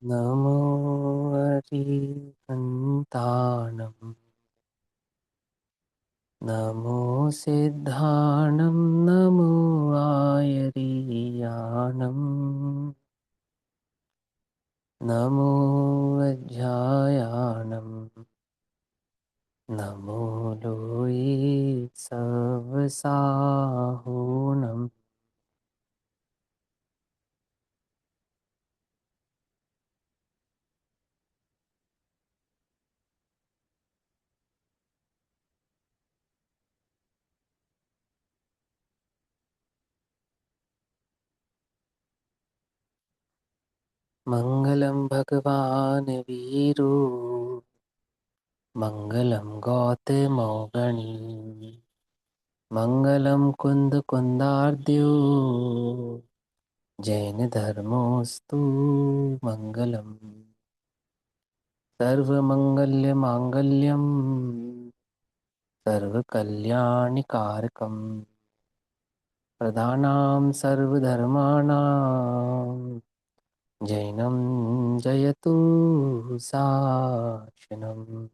नमो अरिहन्ताणं नमो सिद्धाणं नमो आयरीयाणं नमो अध्यायाणं नमो लोये सवसाहुणम्। मङ्गलं भगवान् वीरो मङ्गलं गौतमौगणी मङ्गलं कुन्दकुन्दार्द्यो जैनधर्मोऽस्तु मङ्गलम्। सर्वमङ्गल्यमाङ्गल्यं सर्वकल्याणिकारकं प्रधानां सर्वधर्माणां जैनं जयतु शासनम्।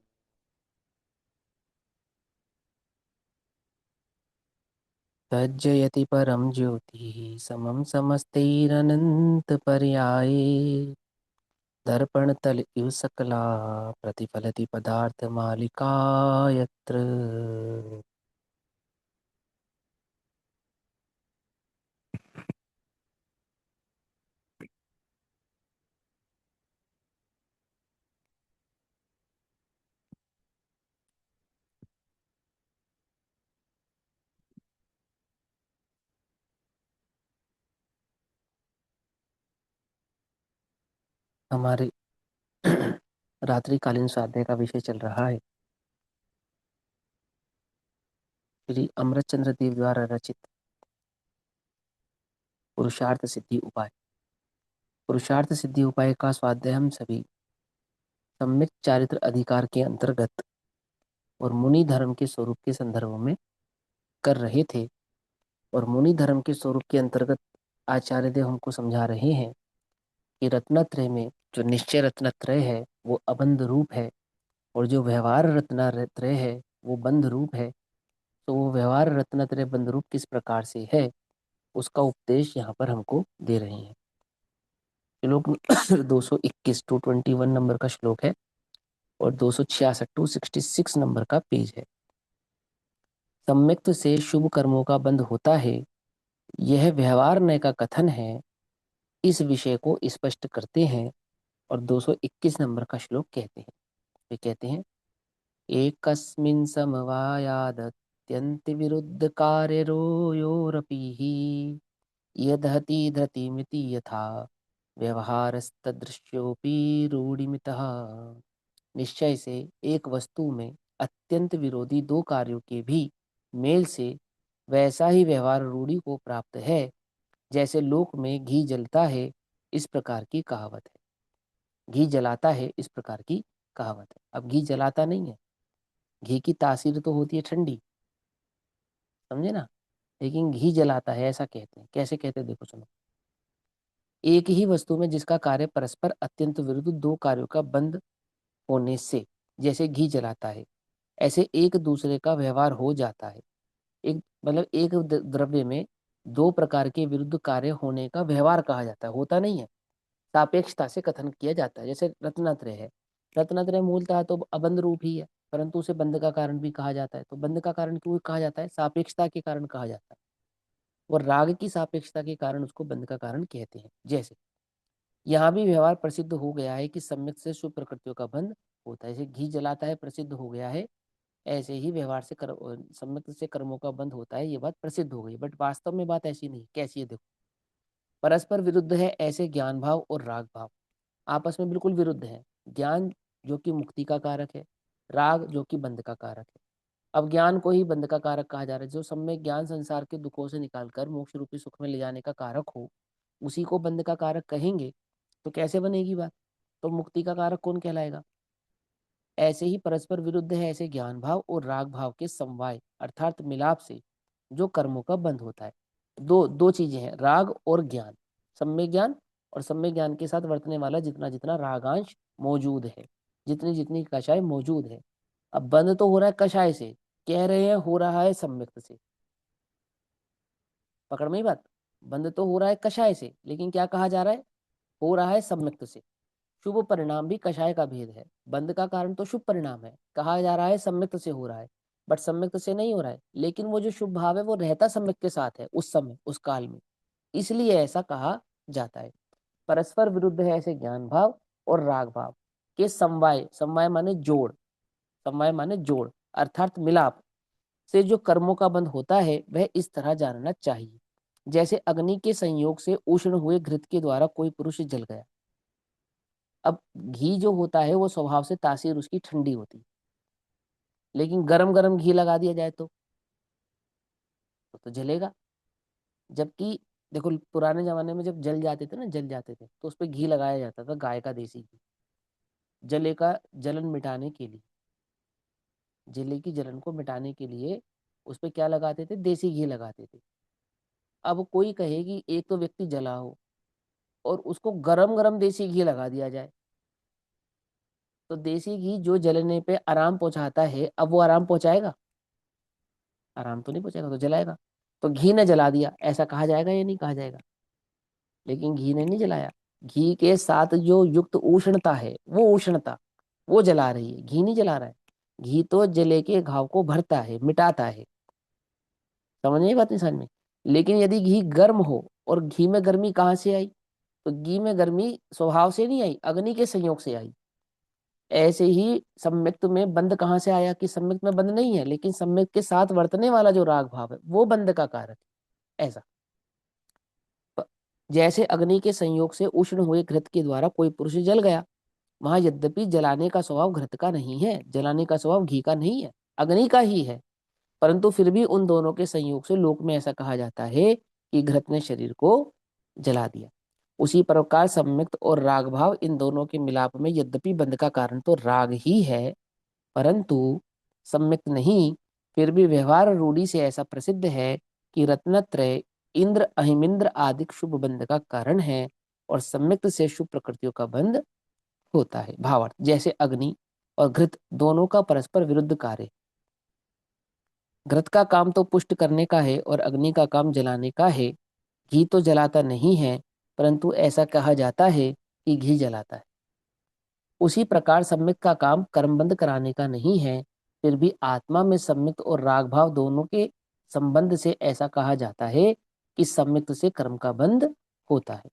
तज्जयति परं ज्योतिः समं समस्तैरनन्तपर्याये दर्पणतल इव सकला प्रतिफलति पदार्थमालिका यत्र। हमारे रात्रिकालीन स्वाध्याय का विषय चल रहा है श्री अमृतचंद्र देव द्वारा रचित पुरुषार्थ सिद्धि उपाय। पुरुषार्थ सिद्धि उपाय का स्वाध्याय हम सभी सम्यक चारित्र अधिकार के अंतर्गत और मुनि धर्म के स्वरूप के संदर्भ में कर रहे थे। और मुनि धर्म के स्वरूप के अंतर्गत आचार्य देव हमको समझा रहे हैं कि रत्नत्रय में जो निश्चय रत्नत्रय है वो अबंध रूप है और जो व्यवहार रत्नत्रय है वो बंध रूप है। तो वो व्यवहार रत्नत्रय बंध रूप किस प्रकार से है उसका उपदेश यहाँ पर हमको दे रहे हैं। श्लोक 221 221 नंबर का श्लोक है और 266 266 नंबर का पेज है। सम्यक्त से शुभ कर्मों का बंध होता है, यह व्यवहार नय का कथन है। इस विषय को स्पष्ट करते हैं और 221 नंबर का श्लोक कहते हैं। वे कहते हैं एकस्मिन् समवायादत्यन्त विरुद्ध कार्योरपि यदहति धृतिमिति यथा व्यवहारस्तदृश्योऽपि रूढ़िमितः। निश्चय से एक वस्तु में अत्यंत विरोधी दो कार्यों के भी मेल से वैसा ही व्यवहार रूढ़ी को प्राप्त है जैसे लोक में घी जलता है, इस प्रकार की कहावत है। घी जलाता है इस प्रकार की कहावत है। अब घी जलाता नहीं है, घी की तासीर तो होती है ठंडी, समझे ना। लेकिन घी जलाता है ऐसा कहते हैं। कैसे कहते हैं देखो सुनो। एक ही वस्तु में जिसका कार्य परस्पर अत्यंत विरुद्ध दो कार्यों का बंध होने से जैसे घी जलाता है, ऐसे एक दूसरे का व्यवहार हो जाता है। एक मतलब एक द्रव्य में दो प्रकार के विरुद्ध कार्य होने का व्यवहार कहा जाता है, होता नहीं है। सापेक्षता से कथन किया जाता है। जैसे रत्नत्रय है, रत्नत्रय मूलतः तो अबंध रूप ही है, परंतु उसे बंध का कारण भी कहा जाता है। तो बंध का कारण क्यों कहा जाता है? सापेक्षता के कारण कहा जाता है। और राग की सापेक्षता के कारण उसको बंध का कारण कहते हैं। जैसे यहाँ भी व्यवहार प्रसिद्ध हो गया है कि सम्यक से शुभ प्रकृतियों का बंध होता है। जैसे घी जलाता है प्रसिद्ध हो गया है, ऐसे ही व्यवहार से सम्यक से कर्मों का बंध होता है, ये बात प्रसिद्ध हो गई। बट वास्तव में बात ऐसी नहीं। कैसी है देखो। परस्पर विरुद्ध है ऐसे ज्ञान भाव और राग भाव आपस में बिल्कुल विरुद्ध है। ज्ञान जो कि मुक्ति का कारक है, राग जो कि बंध का कारक है। अब ज्ञान को ही बंध का कारक कहा जा रहा है। जो सम्यक ज्ञान संसार के दुखों से निकालकर मोक्ष रूपी सुख में ले जाने का कारक हो, उसी को बंध का कारक कहेंगे। तो कैसे बनेगी बात? तो मुक्ति का कारक कौन कहलाएगा? ऐसे ही परस्पर विरुद्ध है ऐसे ज्ञान भाव और राग भाव के समवाय अर्थात मिलाप से जो कर्मों का बंध होता है। दो दो चीजें हैं, राग और ज्ञान। सम्यक ज्ञान और सम्यक ज्ञान के साथ वर्तने वाला जितना जितना रागांश मौजूद है, जितनी जितनी कषाय मौजूद है। अब बंद तो हो रहा है कषाय से, कह रहे हैं हो रहा है सम्यक्त से। पकड़ में ही बात। बंद तो हो रहा है कषाय से, लेकिन क्या कहा जा रहा है, हो रहा है सम्यक्त से। शुभ परिणाम भी कषाय का भेद है। बंद का कारण तो शुभ परिणाम है, कहा जा रहा है सम्यक्त से हो रहा है, बट सम्यक्त से नहीं हो रहा है। लेकिन वो जो शुभ भाव है वो रहता सम्यक के साथ है उस समय उस काल में, इसलिए ऐसा कहा जाता है। परस्पर विरुद्ध है ऐसे ज्ञान भाव और राग भाव के समवाय, समवाय माने जोड़, समवाय माने जोड़ अर्थात मिलाप से जो कर्मों का बंध होता है वह इस तरह जानना चाहिए। जैसे अग्नि के संयोग से उष्ण हुए घृत के द्वारा कोई पुरुष जल गया। अब घी जो होता है वो स्वभाव से तासीर उसकी ठंडी होती है, लेकिन गरम गरम घी लगा दिया जाए तो जलेगा। जबकि देखो पुराने जमाने में जब जल जाते थे ना, जल जाते थे तो उस पर घी लगाया जाता था, गाय का देसी घी, जले का जलन मिटाने के लिए, जले की जलन को मिटाने के लिए उस पर क्या लगाते थे, देसी घी लगाते थे। अब कोई कहे कि एक तो व्यक्ति जला हो और उसको गरम गरम देसी घी लगा दिया जाए, तो देसी घी जो जलने पे आराम पहुंचाता है, अब वो आराम पहुंचाएगा? आराम तो नहीं पहुंचाएगा, तो जलाएगा। तो घी ने जला दिया, ऐसा कहा जाएगा या नहीं कहा जाएगा? लेकिन घी ने नहीं जलाया, घी के साथ जो युक्त उष्णता है वो उष्णता वो जला रही है, घी नहीं जला रहा है। घी तो जले के घाव को भरता है, मिटाता है। समझ नहीं बात नहीं समझ में। लेकिन यदि घी गर्म हो, और घी में गर्मी कहाँ से आई, तो घी में गर्मी स्वभाव से नहीं आई, अग्नि के संयोग से आई। ऐसे ही सम्यक्त में बंध कहाँ से आया, कि सम्यक्त में बंध नहीं है, लेकिन सम्यक्त के साथ वर्तने वाला जो राग भाव है वो बंध का कारक है। ऐसा जैसे अग्नि के संयोग से उष्ण हुए घृत के द्वारा कोई पुरुष जल गया, वहां यद्यपि जलाने का स्वभाव घृत का नहीं है, जलाने का स्वभाव घी का नहीं है, अग्नि का ही है, परंतु फिर भी उन दोनों के संयोग से लोक में ऐसा कहा जाता है कि घृत ने शरीर को जला दिया। उसी प्रकार सम्यक्त और राग भाव इन दोनों के मिलाप में यद्यपि बंध का कारण तो राग ही है, परंतु सम्यक्त नहीं, फिर भी व्यवहार रूढ़ी से ऐसा प्रसिद्ध है कि रत्नत्रय इंद्र अहिमिंद्र आदि शुभ बंध का कारण है, और सम्यक्त से शुभ प्रकृतियों का बंध होता है। भावार्थ, जैसे अग्नि और घृत दोनों का परस्पर विरुद्ध कार्य, घृत का काम तो पुष्ट करने का है और अग्नि का काम जलाने का है। घी तो जलाता नहीं है, परंतु ऐसा कहा जाता है कि घी जलाता है। उसी प्रकार सम्यक का काम कर्मबंध कराने का नहीं है, फिर भी आत्मा में सम्यक और राग भाव दोनों के संबंध से ऐसा कहा जाता है कि सम्यक से कर्म का बंध होता है।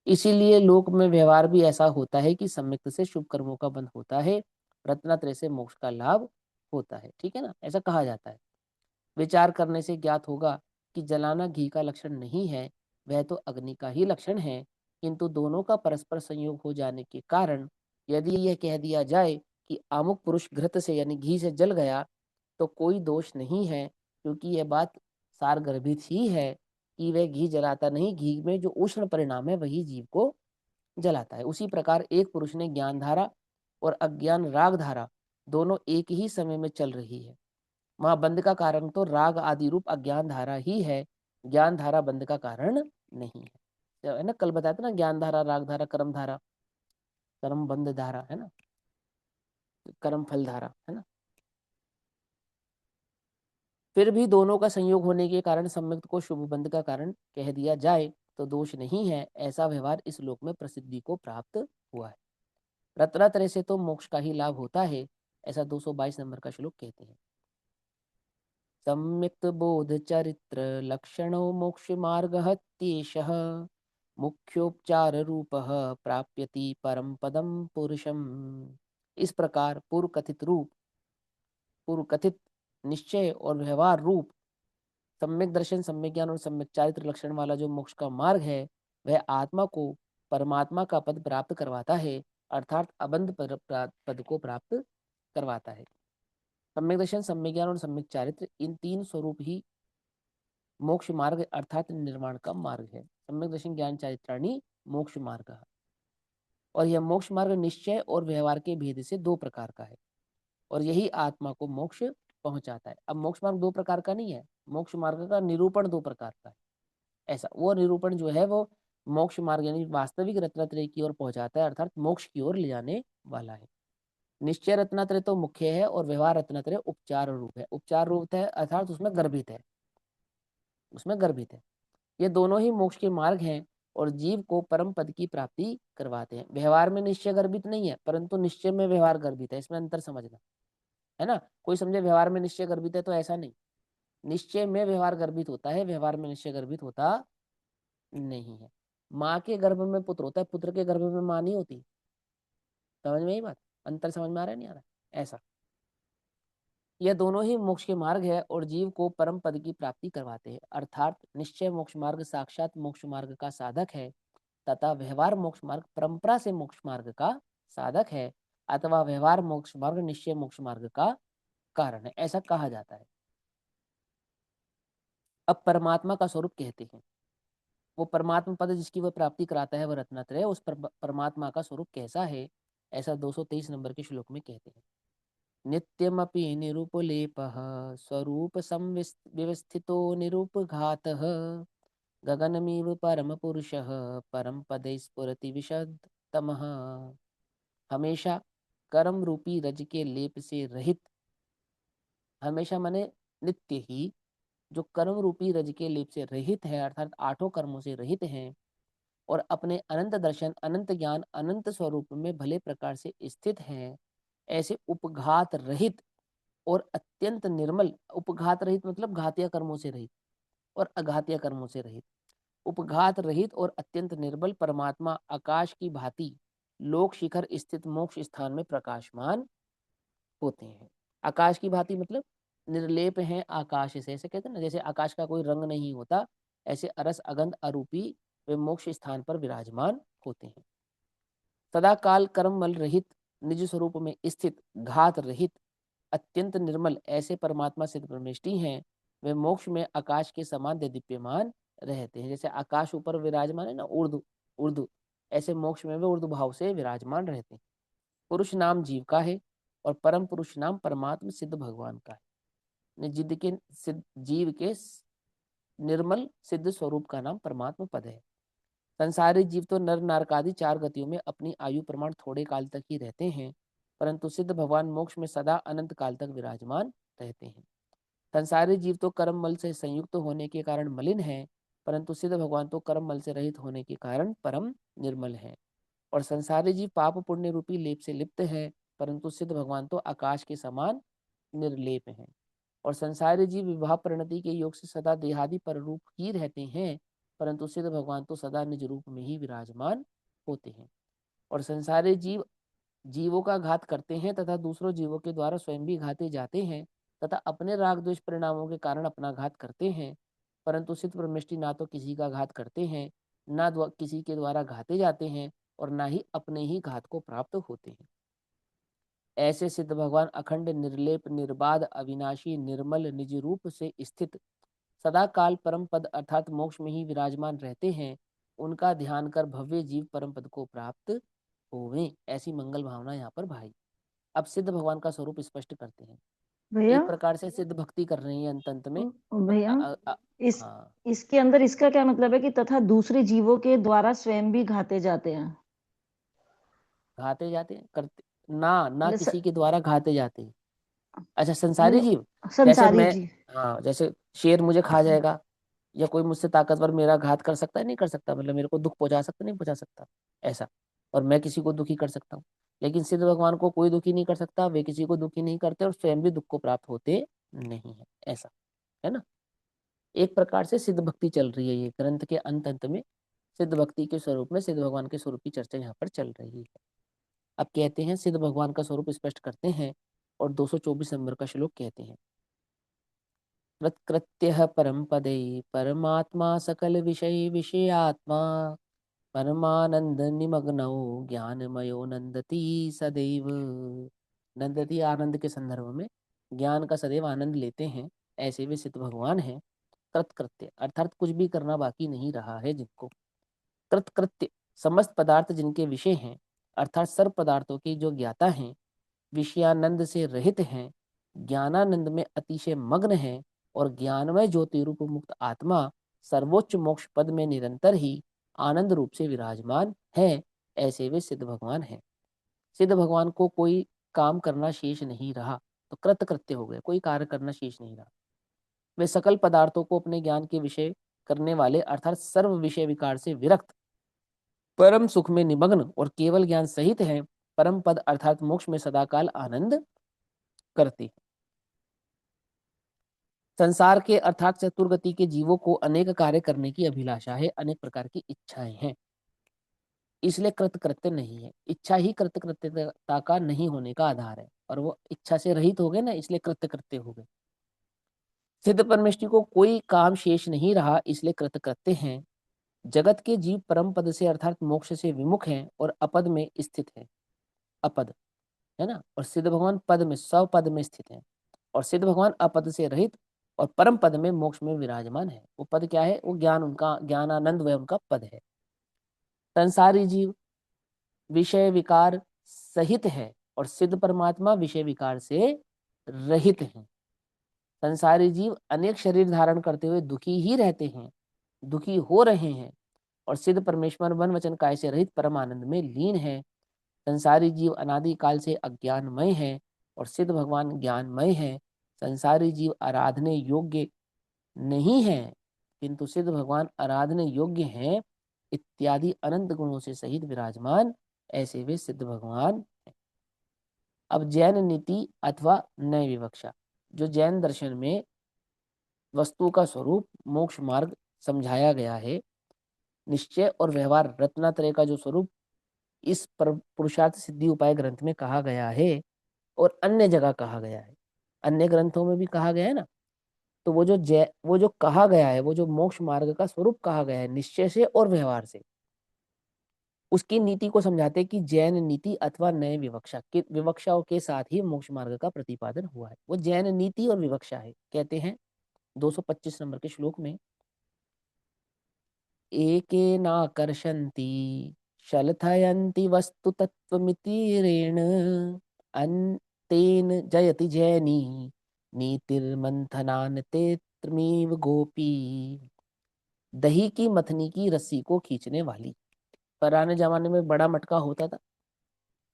इसीलिए लोक में व्यवहार भी ऐसा होता है कि सम्यक से शुभ कर्मों का बंध होता है, रत्नात्रय से मोक्ष का लाभ होता है। ठीक है ना, ऐसा कहा जाता है। विचार करने से ज्ञात होगा कि जलाना घी का लक्षण नहीं है, वह तो अग्नि का ही लक्षण है। किंतु दोनों का परस्पर संयोग हो जाने के कारण यदि यह कह दिया जाए कि अमुक पुरुष घृत से यानी घी से जल गया, तो कोई दोष नहीं है, क्योंकि यह बात सारगर्भित ही है कि वह घी जलाता नहीं, घी में जो उष्ण परिणाम है वही जीव को जलाता है। उसी प्रकार एक पुरुष ने ज्ञान धारा और अज्ञान राग धारा दोनों एक ही समय में चल रही है, वहां बंध का कारण तो राग आदि रूप अज्ञान धारा ही है, ज्ञान धारा बंध का कारण नहीं है। तो है ना, कल बताया था ना, ज्ञान धारा, राग धारा, कर्म धारा, कर्म बंध धारा, है ना, कर्म फल धारा, है ना। फिर भी दोनों का संयोग होने के कारण सम्यक्त को शुभ बंध का कारण कह दिया जाए तो दोष नहीं है। ऐसा व्यवहार इस लोक में प्रसिद्धि को प्राप्त हुआ है। रत्नात्रय से तो मोक्ष का ही लाभ होता है, ऐसा 222 नंबर का श्लोक कहते हैं। सम्यक्त बोध चरित्र लक्षणो मोक्ष मार्ग त्येषः मुख्योपचार रूप प्राप्यति परम पदम पुरुषम। इस प्रकार पूर्व कथित निश्चय और व्यवहार रूप सम्यक दर्शन, सम्यक ज्ञान और सम्यक चारित्र लक्षण वाला जो मोक्ष का मार्ग है, वह आत्मा को परमात्मा का पद प्राप्त करवाता है, अर्थात अबंध पद को प्राप्त करवाता है। सम्यक दर्शन, सम्यक ज्ञान और सम्यक चारित्र, इन तीन स्वरूप ही मोक्ष मार्ग अर्थात निर्माण का मार्ग है। सम्यक दर्शन ज्ञान चारित्राणी मोक्ष मार्ग। और यह मोक्ष मार्ग निश्चय और व्यवहार के भेद से दो प्रकार का है, और यही आत्मा को मोक्ष पहुंचाता है। अब मोक्ष मार्ग दो प्रकार का नहीं है, मोक्ष मार्ग का निरूपण दो प्रकार का है। ऐसा वो निरूपण जो है वो मोक्ष मार्ग यानी वास्तविक रत्नत्रय की ओर पहुंचाता है, अर्थात मोक्ष की ओर ले जाने वाला है। निश्चय रत्नत्रय तो मुख्य है और व्यवहार रत्नत्रय उपचार रूप है। उपचार रूप है अर्थात उसमें गर्भित है, उसमें गर्भित है। ये दोनों ही मोक्ष के मार्ग हैं और जीव को परम पद की प्राप्ति करवाते हैं। व्यवहार में निश्चय गर्भित नहीं है, परंतु निश्चय में व्यवहार गर्भित है, इसमें अंतर समझना है ना। कोई समझे व्यवहार में निश्चय गर्भित है, तो ऐसा नहीं। निश्चय में व्यवहार गर्भित होता है, व्यवहार में निश्चय गर्भित होता नहीं है। माँ के गर्भ में पुत्र होता है, पुत्र के गर्भ में माँ नहीं होती। समझ में आई बात? अंतर समझ में आ रहा है नहीं आ रहा है? ऐसा यह दोनों ही मोक्ष के मार्ग है और जीव को परम पद की प्राप्ति करवाते हैं। अर्थात निश्चय मोक्ष मार्ग साक्षात मोक्ष मार्ग का साधक है तथा व्यवहार मोक्ष मार्ग परंपरा से मोक्ष मार्ग का साधक है, अथवा व्यवहार मोक्ष मार्ग निश्चय मोक्ष मार्ग का कारण है, ऐसा कहा जाता है। अब परमात्मा का स्वरूप कहते हैं, वो परमात्मा पद जिसकी वह प्राप्ति कराता है वह रत्नत्रय, उस परमात्मा का स्वरूप कैसा है, ऐसा 223 नंबर के श्लोक में कहते हैं। नित्यमपि निरुपलेपः स्वरूप व्यवस्थितो निरुपघातः गगनमिव परम पुरुषः परम पदे स्फुरति विशदतमः। हमेशा कर्म रूपी रज के लेप से रहित, हमेशा माने नित्य ही, जो कर्म रूपी रज के लेप से रहित है अर्थात आठों कर्मों से रहित हैं और अपने अनंत दर्शन अनंत ज्ञान अनंत स्वरूप में भले प्रकार से स्थित हैं, ऐसे उपघात रहित और अत्यंत निर्मल, उपघात रहित मतलब घातीय कर्मों से रहित और अघातीय कर्मों से रहित, उपघात रहित और अत्यंत निर्बल परमात्मा आकाश की भांति लोक शिखर स्थित मोक्ष स्थान में प्रकाशमान होते हैं। आकाश की भांति मतलब निर्लेप हैं आकाश से, ऐसे कहते हैं ना, जैसे आकाश का कोई रंग नहीं होता, ऐसे अरस अगंध अरूपी वे मोक्ष स्थान पर विराजमान होते हैं। सदा काल कर्म मल रहित निज स्वरूप में स्थित घात रहित अत्यंत निर्मल ऐसे परमात्मा सिद्ध परमेष्टि हैं, वे मोक्ष में आकाश के समान दीप्यमान रहते हैं। जैसे आकाश ऊपर विराजमान है ना, उर्दू उर्दू, ऐसे मोक्ष में वे उर्दू भाव से विराजमान रहते हैं। पुरुष नाम जीव का है और परम पुरुष नाम परमात्मा सिद्ध भगवान का है। जिद के जीव के निर्मल सिद्ध स्वरूप का नाम परमात्मा पद है। संसारी जीव तो नर नारकादि चार गतियों में अपनी आयु प्रमाण थोड़े काल तक ही रहते हैं, परंतु सिद्ध भगवान मोक्ष में सदा अनंत काल तक विराजमान रहते हैं। संसारी जीव तो कर्म मल से संयुक्त होने के कारण मलिन है, परंतु सिद्ध भगवान तो कर्म मल से रहित होने के कारण परम निर्मल है। और संसारी जीव पाप पुण्य रूपी लेप से लिप्त है, परंतु सिद्ध भगवान तो आकाश के समान निर्लेप हैं। और संसारी जीव विवाह परिणति के योग से सदा देहादि पर रूप ही रहते हैं, परंतु सिद्ध भगवान तो सदा निज रूप में ही विराजमान होते हैं। और संसारी जीव जीवों का घात करते हैं तथा दूसरों जीवों के द्वारा स्वयं भी घाते जाते हैं तथा अपने राग द्वेष परिणामों के कारण अपना घात करते हैं, परंतु सिद्ध परमेष्टि ना तो किसी का घात करते हैं, ना किसी के द्वारा घाते जाते हैं और ना ही अपने ही घात को प्राप्त होते हैं। ऐसे सिद्ध भगवान अखंड निर्लेप निर्बाध अविनाशी निर्मल निज रूप से स्थित सदा काल परम पद अर्थात मोक्ष में ही विराजमान रहते हैं। उनका ध्यान कर भव्य जीव परम पद को प्राप्त होवे, ऐसी मंगल भावना यहाँ पर भाई। अब सिद्ध भगवान का स्वरूप स्पष्ट करते हैं। भैया, एक प्रकार से सिद्ध भक्ति कर रहे हैं अंत अंत में। भैया, अ, अ, अ, इस हाँ, इसके अंदर इसका क्या मतलब है कि तथा दूसरे जीवों के द्वारा स्वयं भी घाते जाते हैं? घाते जाते करते ना ना मतलब किसी के द्वारा घाते जाते। अच्छा, संसारी मतलब जीव, जैसे संसारी मैं, जी। हाँ, जैसे शेर मुझे खा जाएगा या कोई मुझसे ताकतवर मेरा घात कर सकता है, नहीं कर सकता, मतलब मेरे को दुख पहुंचा सकता, नहीं पहुंचा सकता, ऐसा। और मैं किसी को दुखी कर सकता हूँ, लेकिन सिद्ध भगवान को कोई दुखी नहीं कर सकता, वे किसी को दुखी नहीं करते और स्वयं भी दुख को प्राप्त होते नहीं है, ऐसा है ना। एक प्रकार से सिद्ध भक्ति चल रही है, ये ग्रंथ के अंत अंत में सिद्ध भक्ति के स्वरूप में सिद्ध भगवान के स्वरूप की चर्चा यहाँ पर चल रही है। अब कहते हैं सिद्ध भगवान का स्वरूप स्पष्ट करते हैं और 224 नंबर का श्लोक कहते हैं। कृत्य परम पदे परमात्मा सकल विषय विषयात्मा परमानंद निमग्नौ ज्ञानमयो नंदती सदैव। नंदती आनंद के संदर्भ में ज्ञान का सदैव आनंद लेते हैं, ऐसे वे सिद्ध भगवान हैं। कृत्य अर्थात कुछ भी करना बाकी नहीं रहा है जिनको। कृत्य समस्त पदार्थ जिनके विषय हैं, अर्थात सर्व पदार्थों की जो ज्ञाता हैं, विषयानंद से रहित हैं, ज्ञानानंद में अतिशय मग्न हैं और ज्ञानमय ज्योति रूप मुक्त आत्मा सर्वोच्च मोक्ष पद में निरंतर ही आनंद रूप से विराजमान हैं, ऐसे वे सिद्ध भगवान हैं। सिद्ध भगवान को कोई काम करना शेष नहीं रहा, तो कृतकृत्य हो गए, कोई कार्य करना शेष नहीं रहा। वे सकल पदार्थों को अपने ज्ञान के विषय करने वाले अर्थात सर्व विषय विकार से विरक्त, परम सुख में निमग्न और केवल ज्ञान सहित हैं, परम पद अर्थात मोक्ष में सदाकाल आनंद करते हैं। संसार के अर्थात चतुर्गति के जीवों को अनेक कार्य करने की अभिलाषा है, अनेक प्रकार की इच्छाएं हैं, इसलिए कृतकृत्य नहीं है। इच्छा ही कृतकृत्यता का नहीं होने का आधार है, और वो इच्छा से रहित हो गए ना, इसलिए कृतकृत्य हो गए। सिद्ध परमेष्टि को कोई काम शेष नहीं रहा, इसलिए कृतकृत्य हैं। जगत के जीव परम पद से अर्थात मोक्ष से विमुख हैं और अपद में स्थित हैं। अपद है ना, और सिद्ध भगवान पद में स्वपद में स्थित हैं, और सिद्ध भगवान अपद से रहित और परम पद में मोक्ष में विराजमान है। वो पद क्या है? वो ज्ञान, उनका ज्ञानानंद वह उनका पद है। संसारी जीव विषय विकार सहित है और सिद्ध परमात्मा विषय विकार से रहित हैं। संसारी जीव अनेक शरीर धारण करते हुए दुखी ही रहते हैं, दुखी हो रहे हैं, और सिद्ध परमेश्वर मन वचन काय से रहित परम आनंद में लीन है। संसारी जीव अनादि काल से अज्ञानमय है और सिद्ध भगवान ज्ञानमय है। संसारी जीव आराधने योग्य नहीं है, किंतु सिद्ध भगवान आराधने योग्य हैं, इत्यादि अनंत गुणों से सहित विराजमान, ऐसे वे सिद्ध भगवान। अब जैन नीति अथवा नय विवक्षा, जो जैन दर्शन में वस्तु का स्वरूप मोक्ष मार्ग समझाया गया है, निश्चय और व्यवहार रत्नात्रय का जो स्वरूप इस पुरुषार्थ सिद्धि उपाय ग्रंथ में कहा गया है और अन्य जगह कहा गया है, अन्य ग्रंथों में भी कहा गया है ना, तो वो जो कहा गया है, वो जो मोक्ष मार्ग का स्वरूप कहा गया है निश्चय से और व्यवहार से, उसकी नीति को समझाते हैं कि जैन नीति अथवा नए विवक्षा के विवक्षाओं के साथ ही मोक्ष मार्ग का प्रतिपादन हुआ है। वो जैन नीति और विवक्षा है, कहते हैं 225 नंबर के श्लोक में, एकेनाकर्षन्ति शलथयन्ति वस्तु तत्त्वमितिरेण अन्तेन जयति जैनी नीतिर्मंथनान तेत्रमीव गोपी। दही की मथनी की रस्सी को खींचने वाली। पुराने जमाने में बड़ा मटका होता था,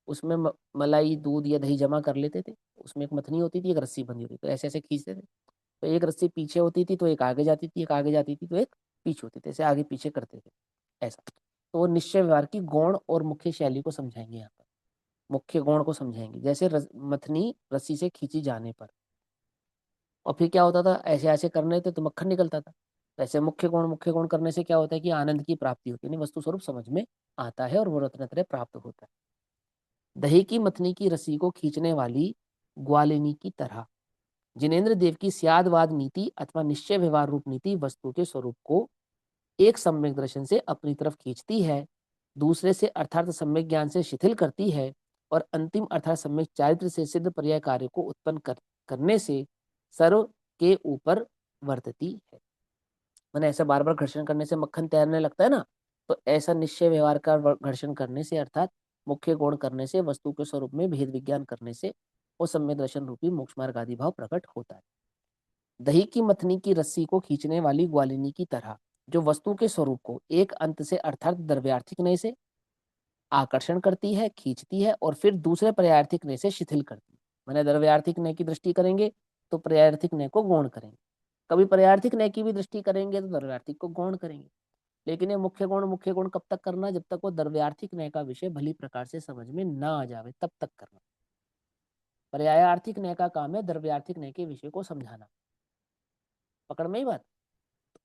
उसमें मलाई दूध या दही जमा कर लेते थे, उसमें एक मथनी होती थी, एक रस्सी बंधी होती थी, तो ऐसे ऐसे खींचते थे, तो एक रस्सी पीछे होती थी तो एक आगे जाती थी, एक आगे जाती थी तो एक पीछे होती थी, ऐसे आगे पीछे करते थे ऐसा। तो वो निश्चय व्यवहार की गौण और मुख्य शैली को समझाएंगे यहाँ पर, मुख्य गौण को समझाएंगे, जैसे मथनी रस्सी से खींची जाने पर, और फिर क्या होता था, ऐसे ऐसे करने थे तो मक्खन निकलता था। तो ऐसे मुख्य गुण करने से क्या होता है कि आनंद की प्राप्ति होती है, यानी वस्तु स्वरूप समझ में आता है और वो रत्नत्रय प्राप्त होता है। दही की मथनी की रस्सी को खींचने वाली ग्वालिनी की तरह जिनेन्द्र देव की स्यादवाद नीति अथवा निश्चय व्यवहार रूप नीति वस्तु के स्वरूप को एक सम्यक दर्शन से अपनी तरफ खींचती है, दूसरे से अर्थात सम्यक ज्ञान से शिथिल करती है, और अंतिम अर्थात सम्यक चारित्र से सिद्ध पर्याय कार्य को उत्पन्न करने से सर्व के ऊपर वर्तती है। मैंने ऐसा बार बार घर्षण करने से मक्खन तैरने लगता है ना, तो ऐसा निश्चय व्यवहार का घर्षण करने से अर्थात मुख्य गुण करने से वस्तु के स्वरूप में भेद विज्ञान करने से वो सम्यक दर्शन रूपी मोक्ष मार्ग आदि भाव प्रकट होता है। दही की मथनी की रस्सी को खींचने वाली ग्वालिनी की तरह जो वस्तु के स्वरूप को एक अंत से अर्थात द्रव्यार्थिक नय से आकर्षण करती है, खींचती है, और फिर दूसरे पर्यायार्थिक नय से शिथिल करती है। मैंने द्रव्यार्थिक नय की दृष्टि करेंगे तो पर्यायार्थिक नय को गौण करेंगे, कभी पर्यायार्थिक नय की भी दृष्टि करेंगे तो द्रव्यार्थिक को गौण करेंगे। लेकिन ये मुख्य गुण कब तक करना? जब तक वो द्रव्यार्थिक नय का विषय भली प्रकार से समझ में ना आ जावे, तब तक करना। पर्यायार्थिक नय का काम है द्रव्यार्थिक नय के विषय को समझाना। पकड़ में ही बात।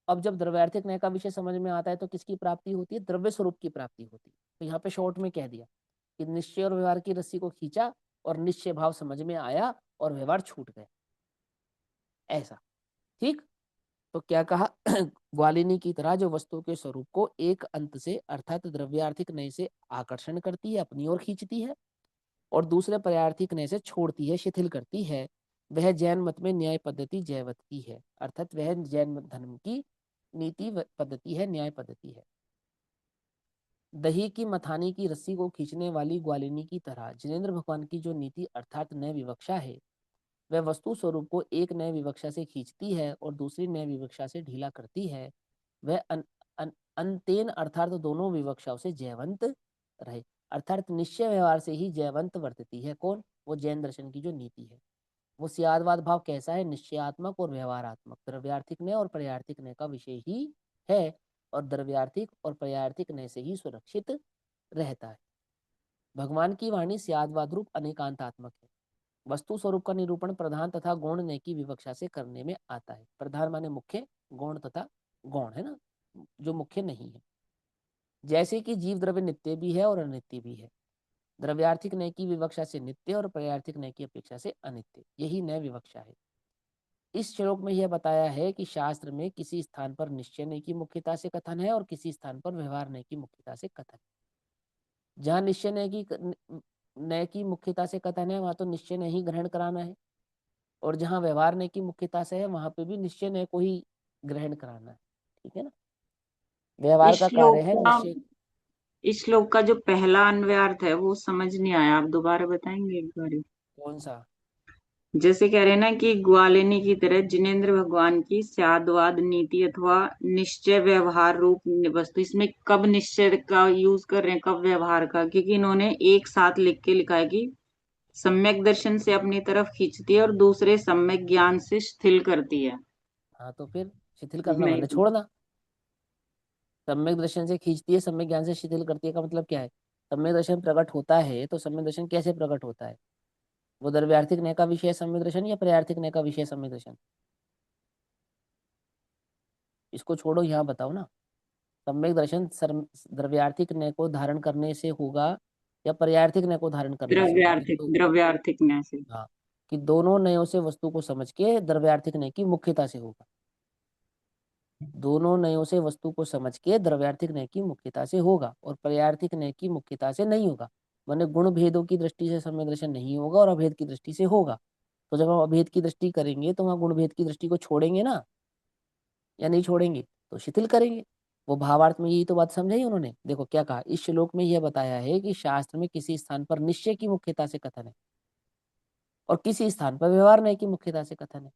अब जब द्रव्यार्थिक नय का विषय समझ में आता है तो किसकी प्राप्ति होती है? द्रव्य स्वरूप की प्राप्ति होती है। तो यहाँ पे शॉर्ट में कह दिया कि निश्चय और व्यवहार की रस्सी को खींचा और निश्चय भाव समझ में आया और व्यवहार छूट गया, ऐसा। ठीक। तो क्या कहा? ग्वालिनी की तरह जो वस्तु के स्वरूप को एक अंत से अर्थात द्रव्यार्थिक नय से आकर्षण करती है, अपनी ओर खींचती है, और दूसरे पर्यार्थिक नय से छोड़ती है, शिथिल करती है, वह जैन मत में न्याय पद्धति जयवत की है, अर्थात वह जैन धर्म की नीति पद्धति है, न्याय पद्धति है। दही की मथानी की रस्सी को खींचने वाली ग्वालिनी की तरह जिनेन्द्र भगवान की जो नीति अर्थात नय विवक्षा है, वह वस्तु स्वरूप को एक नए विवक्षा से खींचती है और दूसरी नए विवक्षा से ढीला करती है। वह अंतेन अर्थात दोनों विवक्षाओं से जयवंत रहे। अर्थात निश्चय व्यवहार से ही जयवंत वर्तती है। कौन? वो जैन दर्शन की जो नीति है। वो सियादवाद भाव कैसा है? निश्चयात्मक और व्यवहारात्मक, द्रव्यार्थिक न्याय और पर्यार्थिक न्याय का विषय ही है, और द्रव्यार्थिक और पर्यार्थिक न्याय से ही सुरक्षित रहता है। भगवान की वाणी सियादवाद रूप अनेकांतात्मक है। वस्तु स्वरूप का निरूपण प्रधान तथा गौण न्याय की विवक्षा से करने में आता है। प्रधान माने मुख्य, गौण तथा गौण है ना, जो मुख्य नहीं है। जैसे कि जीव द्रव्य नित्य भी है और अनित्य भी है। द्रव्यार्थिक न्याय की विवक्षा से नित्य और पर्यार्थिक न्याय की अपेक्षा से अनित्य, यही न्याय विवक्षा है। इस श्लोक में यह बताया है कि शास्त्र में किसी स्थान पर निश्चय न्याय की मुख्यता से कथन है और किसी स्थान पर व्यवहार न्याय की मुख्यता से कथन है। जहाँ निश्चय न्याय की मुख्यता से कथन है वहां तो निश्चय न्याय ही ग्रहण कराना है, और जहाँ व्यवहार न्याय की मुख्यता से है वहां पे भी निश्चय न्याय को ही ग्रहण कराना है। ठीक है ना। व्यवहार इस का कार्य श्लोक है का निश्चय। इस श्लोक का जो पहला अन्वयार्थ है वो समझ नहीं आया, आप दोबारा बताएंगे एक बार? कौन सा? जैसे कह रहे हैं ना कि ग्वालिनी की तरह जिनेन्द्र भगवान की स्यादवाद नीति अथवा निश्चय व्यवहार रूप वस्तु, इसमें कब निश्चय का यूज कर रहे हैं, कब व्यवहार का? क्योंकि इन्होंने एक साथ लिख के लिखा है कि सम्यक दर्शन से अपनी तरफ खींचती है और दूसरे सम्यक ज्ञान से शिथिल करती है। हाँ तो फिर शिथिल करना इसमें माने छोड़ना। सम्यक दर्शन से खींचती है, सम्यक ज्ञान से शिथिल करती है का मतलब क्या है? सम्यक दर्शन प्रकट होता है तो सम्यक दर्शन कैसे प्रकट होता है? वो द्रव्यार्थिक न्याय का विषय सम्यक दर्शन या पर्यार्थिक न्याय का विषय सम्यक दर्शन? इसको छोड़ो, यहाँ बताओ ना। सम्यक दर्शन द्रव्यार्थिक न्याय को धारण करने से होगा या पर्यार्थिक न्याय को धारण करने से होगा? द्रव्यार्थिक न्याय से। हाँ, कि दोनों नयों से वस्तु को समझ के द्रव्यार्थिक न्याय की मुख्यता से होगा। दोनों नयों से वस्तु को समझ के द्रव्यार्थिक न्याय की मुख्यता से होगा और पर्यार्थिक न्याय की मुख्यता से नहीं होगा। माने गुण भेदों की दृष्टि से सम्यक दर्शन नहीं होगा और अभेद की दृष्टि से होगा। तो जब हम अभेद की दृष्टि करेंगे तो वहां गुण भेद की दृष्टि को छोड़ेंगे ना, या नहीं छोड़ेंगे? तो शिथिल करेंगे। वो भावार्थ में यही तो बात समझाई उन्होंने। देखो क्या कहा, इस श्लोक में यह बताया है कि शास्त्र में किसी स्थान पर निश्चय की मुख्यता से कथन है और किसी स्थान पर व्यवहार न्याय की मुख्यता से कथन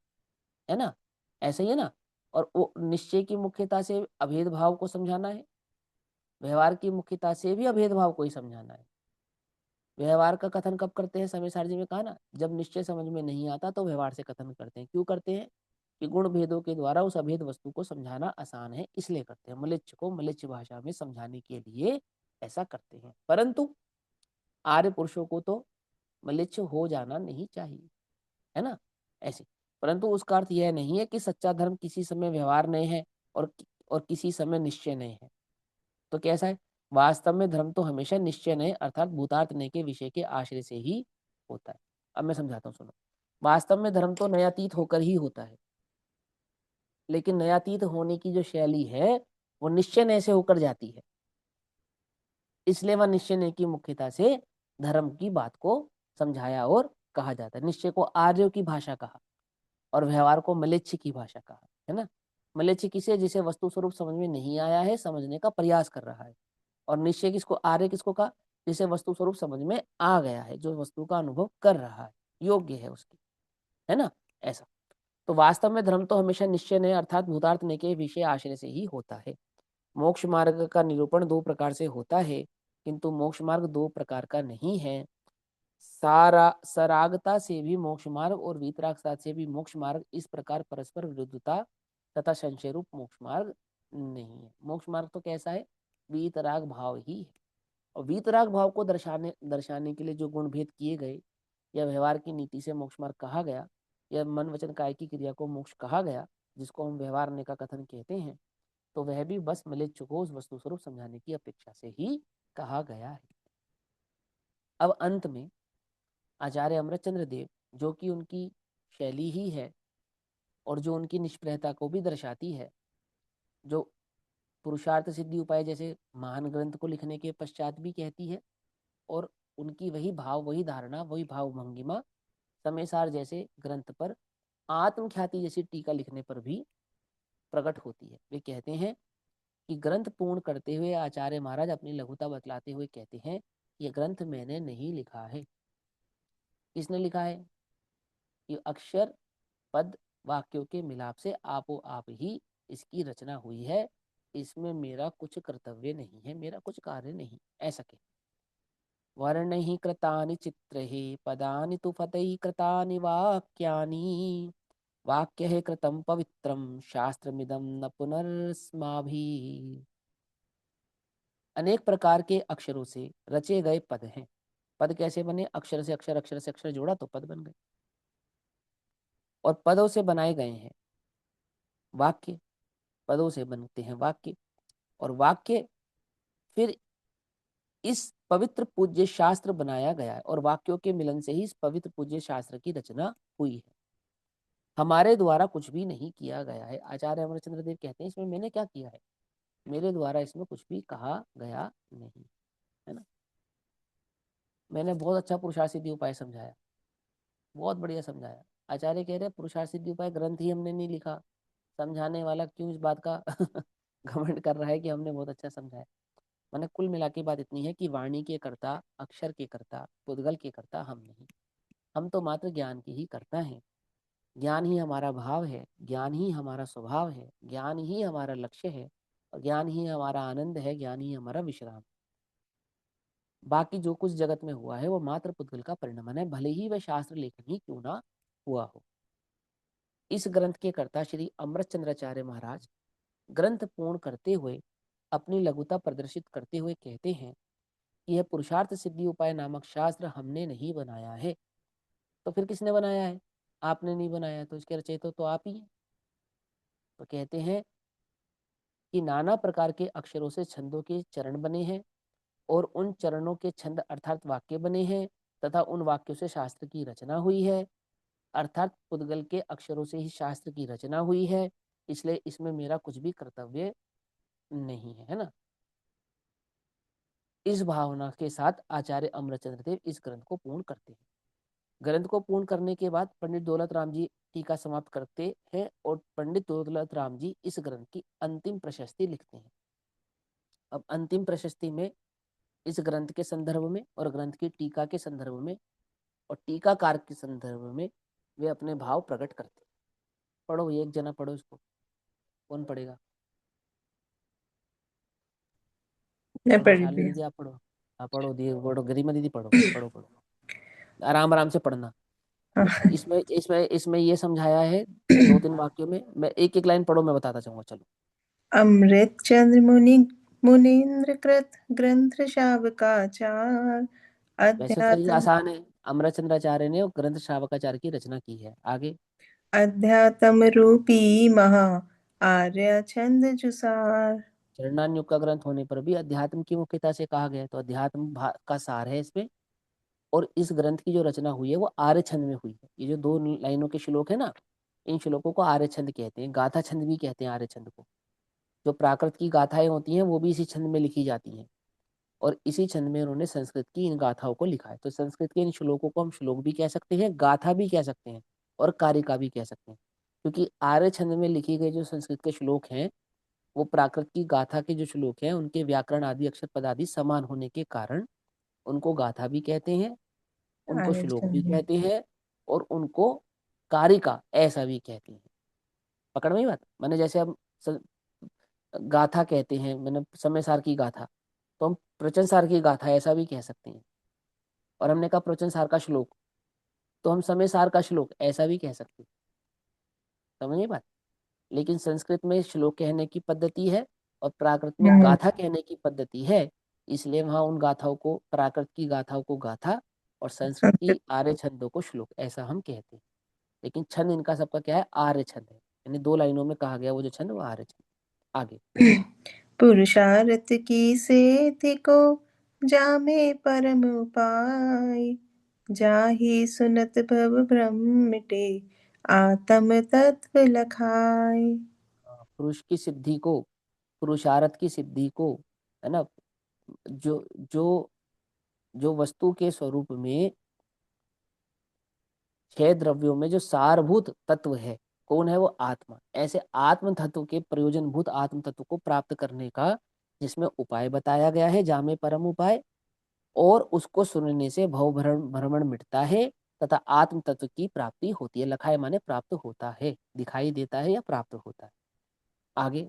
है ना? ऐसा ही है ना। और वो निश्चय की मुख्यता से अभेद भाव को समझाना है, व्यवहार की मुख्यता से भी अभेद भाव को ही समझाना है। व्यवहार का कथन कब करते हैं? समय सारणी में कहा ना, जब निश्चय समझ में नहीं आता तो व्यवहार से कथन करते हैं। क्यों करते हैं? कि गुण भेदों के द्वारा उस अभेद वस्तु को समझाना आसान है, इसलिए करते हैं। मलेच्छ को मलेच्छ भाषा में समझाने के लिए ऐसा करते हैं। परंतु आर्य पुरुषों को तो मलेच्छ हो जाना नहीं चाहिए, है ना? ऐसे। परंतु उसका अर्थ यह नहीं है कि सच्चा धर्म किसी समय व्यवहार नहीं है और किसी समय निश्चय नहीं है। तो कैसा है? वास्तव में धर्म तो हमेशा निश्चय नहीं अर्थात भूतार्थ नहीं के विषय के आश्रय से ही होता है। अब मैं समझाता हूँ, सुनो। वास्तव में धर्म तो नयातीत होकर ही होता है, लेकिन नयातीत होने की जो शैली है वो निश्चय नय से होकर जाती है। इसलिए वह निश्चय नय की मुख्यता से धर्म की बात को समझाया और कहा जाता है। निश्चय को आर्यों की भाषा कहा और व्यवहार को मलेच्छ की भाषा कहा, है ना? मलेच्छ किसे? जिसे वस्तु स्वरूप समझ में नहीं आया है, समझने का प्रयास कर रहा है। और निश्चय किसको? आर्य किसको कहा? जिसे वस्तु स्वरूप समझ में आ गया है, जो वस्तु का अनुभव कर रहा है, योग्य है उसकी, है ना? ऐसा। तो वास्तव में धर्म तो हमेशा निश्चय नहीं अर्थात भूतार्थ नहीं के विषय आश्रय से ही होता है। मोक्ष मार्ग का निरूपण दो प्रकार से होता है, किंतु मोक्ष मार्ग दो प्रकार का नहीं है। सारा सरागता से भी मोक्ष मार्ग और वीतरागता से भी मोक्ष मार्ग इस प्रकार परस्पर विरुद्धता तथा संशय रूप मोक्ष मार्ग नहीं है। मोक्ष मार्ग तो कैसा है? वीतराग भाव ही है। और वीतराग भाव को दर्शाने दर्शाने के लिए जो गुण भेद किए गए या व्यवहार की नीति से मोक्ष मार्ग कहा गया या मन वचन काय की क्रिया को मोक्ष कहा गया, जिसको हम व्यवहार ने का कथन कहते हैं, तो वह भी बस मलेच्छ को उस वस्तु स्वरूप समझाने की अपेक्षा से ही कहा गया है। अब अंत में आचार्य अमृतचंद्र देव, जो कि उनकी शैली ही है और जो उनकी निष्प्रहता को भी दर्शाती है, जो पुरुषार्थ सिद्धि उपाय जैसे महान ग्रंथ को लिखने के पश्चात भी कहती है, और उनकी वही भाव, वही धारणा, वही भाव भंगिमा समय सार जैसे ग्रंथ पर, आत्मख्याति जैसी टीका लिखने पर भी प्रकट होती है। वे कहते हैं कि ग्रंथ पूर्ण करते हुए आचार्य महाराज अपनी लघुता बतलाते हुए कहते हैं, ये ग्रंथ मैंने नहीं लिखा है। किसने लिखा है? ये अक्षर पद वाक्यों के मिलाप से आपो आप ही इसकी रचना हुई है। इसमें मेरा कुछ कर्तव्य नहीं है, मेरा कुछ कार्य नहीं, ऐसा कहे। वर्णैः कृतानि चित्रैः पदानि तु फतैः कृतानि वाक्यानि, वाक्यैः कृतं पवित्रं शास्त्रमिदं न पुनर्स्माभिः। अनेक प्रकार के अक्षरों से रचे गए पद हैं। पद कैसे बने? अक्षर से अक्षर, अक्षर से अक्षर जोड़ा तो पद बन गए। और पदों से बनाए गए हैं वाक्य, पदों से बनते हैं वाक्य, और वाक्य फिर इस पवित्र पूज्य शास्त्र बनाया गया है, और वाक्यों के मिलन से ही इस पवित्र पूज्य शास्त्र की रचना हुई है। हमारे द्वारा कुछ भी नहीं किया गया है। आचार्य अमरचंद्र देव कहते हैं इसमें मैंने क्या किया है, मेरे द्वारा इसमें कुछ भी कहा गया नहीं, है ना। मैंने बहुत अच्छा पुरुषार्थ सिद्धि उपाय समझाया, बहुत बढ़िया समझाया। आचार्य कह रहे हैं पुरुषार्थ सिद्धि उपाय ग्रंथ ही हमने नहीं लिखा, समझाने वाला क्यों इस बात का घमंड कर रहा है कि हमने बहुत अच्छा समझाया। मैंने कुल मिला के बात इतनी है कि वाणी के कर्ता, अक्षर के कर्ता, पुद्गल के कर्ता हम नहीं, हम तो मात्र ज्ञान की ही कर्ता हैं। ज्ञान ही हमारा भाव है, ज्ञान ही हमारा स्वभाव है, ज्ञान ही हमारा लक्ष्य है, और ज्ञान ही हमारा आनंद है, ज्ञान ही हमारा विश्राम। बाकी जो कुछ जगत में हुआ है वो मात्र पुद्गल का परिणमन है, भले ही वह शास्त्र लेखन ही क्यों ना हुआ हो। इस ग्रंथ के कर्ता श्री अमृत चंद्राचार्य महाराज ग्रंथ पूर्ण करते हुए अपनी लघुता प्रदर्शित करते हुए कहते हैं कि यह पुरुषार्थ सिद्धि उपाय नामक शास्त्र हमने नहीं बनाया है। तो फिर किसने बनाया है? आपने नहीं बनाया, तो इसके रचयिता तो आप ही हैं। तो कहते हैं कि नाना प्रकार के अक्षरों से छंदों के चरण बने हैं, और उन चरणों के छंद अर्थात वाक्य बने हैं, तथा उन वाक्यों से शास्त्र की रचना हुई है, अर्थात पुद्गल के अक्षरों से ही शास्त्र की रचना हुई है। इसलिए इसमें मेरा कुछ भी कर्तव्य नहीं है, है ना। इस भावना के साथ आचार्य अमरचंद्र देव इस ग्रंथ को पूर्ण करते हैं। ग्रंथ को पूर्ण करने के बाद पंडित दौलत राम जी टीका समाप्त करते हैं, और पंडित दौलत राम जी इस ग्रंथ की अंतिम प्रशस्ति लिखते हैं। अब अंतिम प्रशस्ति में इस ग्रंथ के संदर्भ में और ग्रंथ की टीका के संदर्भ में और टीकाकार के संदर्भ में वे अपने भाव प्रकट करते हैं। पढ़ो, ये एक जना पढ़ो इसको। कौन पढ़ेगा? मैं पढ़ो पढ़ शालिनी रही दीदी, आप पढ़ो। हाँ पढ़ो, दी पढ़ो, गरिमा दीदी पढ़ो, पढ़ो पढ़ो, आराम आराम से पढ़ना। हूँ। इसमें इसमें इसमें ये समझाया है दो तीन वाक्यों में। मैं एक एक लाइन पढ़ो, मैं बताता चाहूंगा, चलो। अमृत चंद्र मुनीन्द्र कृत ग्रंथ शावकाचार वैसे तो ये अध्यात्म आसान है, अमरचंद्राचार्य ने ग्रंथ श्रावकाचार्य की रचना की है। आगे। अध्यात्म रूपी महा आर्य छंद जुसार। चरणान्युग का ग्रंथ होने पर भी अध्यात्म की मुख्यता से कहा गया है, तो अध्यात्म का सार है इसमें। और इस ग्रंथ की जो रचना हुई है वो आर्य छंद में हुई है। ये जो दो लाइनों के श्लोक है ना, इन श्लोकों को आर्य छंद कहते हैं, गाथा छंद भी कहते हैं आर्य छंद को। जो प्राकृत की गाथाएं होती हैं वो भी इसी छंद में लिखी जाती हैं, और इसी छंद में उन्होंने संस्कृत की इन गाथाओं को लिखा है। तो संस्कृत के इन श्लोकों को हम श्लोक भी कह सकते हैं, गाथा भी कह सकते हैं, और कारिका भी कह सकते हैं। क्योंकि आर्य छंद में लिखी गई जो संस्कृत के श्लोक हैं वो प्राकृत की गाथा के जो श्लोक हैं उनके व्याकरण आदि अक्षर पद आदि समान होने के कारण उनको गाथा भी कहते हैं, उनको आर्य श्लोक भी छंद है। कहते हैं, और उनको कारिका ऐसा भी कहते हैं। पकड़ में ही बात। मैंने जैसे हम गाथा कहते हैं, मैंने समय सार की गाथा, तो हम प्रवचन सार की गाथा ऐसा भी कह सकते हैं। और हमने कहा प्रवचन सार का श्लोक, तो हम समय सार का श्लोक ऐसा भी कह सकते हैं। समझिए बात। लेकिन संस्कृत में श्लोक कहने की पद्धति है और प्राकृत में हम्म। गाथा कहने की पद्धति है। इसलिए वहां उन गाथाओं को, प्राकृत की गाथाओं को गाथा और संस्कृत की आर्य छंदों को श्लोक, ऐसा हम कहते हैं। लेकिन छंद इनका सबका क्या है? आर्य छंद है। यानी दो लाइनों में कहा गया वो जो छंद वो आर्य छंद। आगे। पुरुषार्थ की सेति को जामे परम उपाय, जाहि सुनत भव भ्रम मिटे आत्म तत्व लखाए। पुरुष की सिद्धि को, पुरुषार्थ की सिद्धि को, है ना, जो जो जो वस्तु के स्वरूप में छह द्रव्यों में जो सारभूत तत्व है, कौन है वो? आत्मा। ऐसे आत्म तत्व के प्रयोजन भूत आत्म तत्व को प्राप्त करने का जिसमें उपाय बताया गया है, जामे परम उपाय, और उसको सुनने से भव भ्रमण भ्रमण मिटता है तथा आत्म तत्व की प्राप्ति होती है। लखाए माने प्राप्त होता है, दिखाई देता है या प्राप्त होता है। आगे।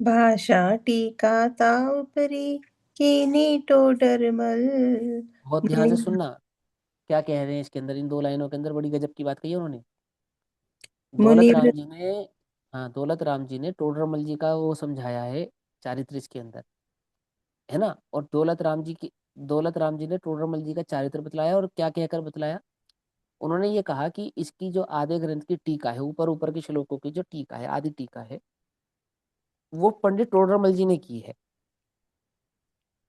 भाषा टीका ताऊपरी कीनी टोडरमल। बहुत ध्यान मुनि से सुनना क्या कह रहे हैं इसके अंदर। इन दो लाइनों के अंदर बड़ी गजब की बात कही है उन्होंने। दौलत राम मुनिव्रत। जी ने, हाँ, दौलत राम जी ने टोडरमल जी का वो समझाया है चारित्र इसके अंदर, है ना। और दौलत राम जी ने टोडरमल जी का चारित्र बतलाया, और क्या कहकर बतलाया। उन्होंने ये कहा कि इसकी जो आधे ग्रंथ की टीका है, ऊपर ऊपर के श्लोकों की जो टीका है, आदि टीका है, वो पंडित टोडरमल जी ने की है।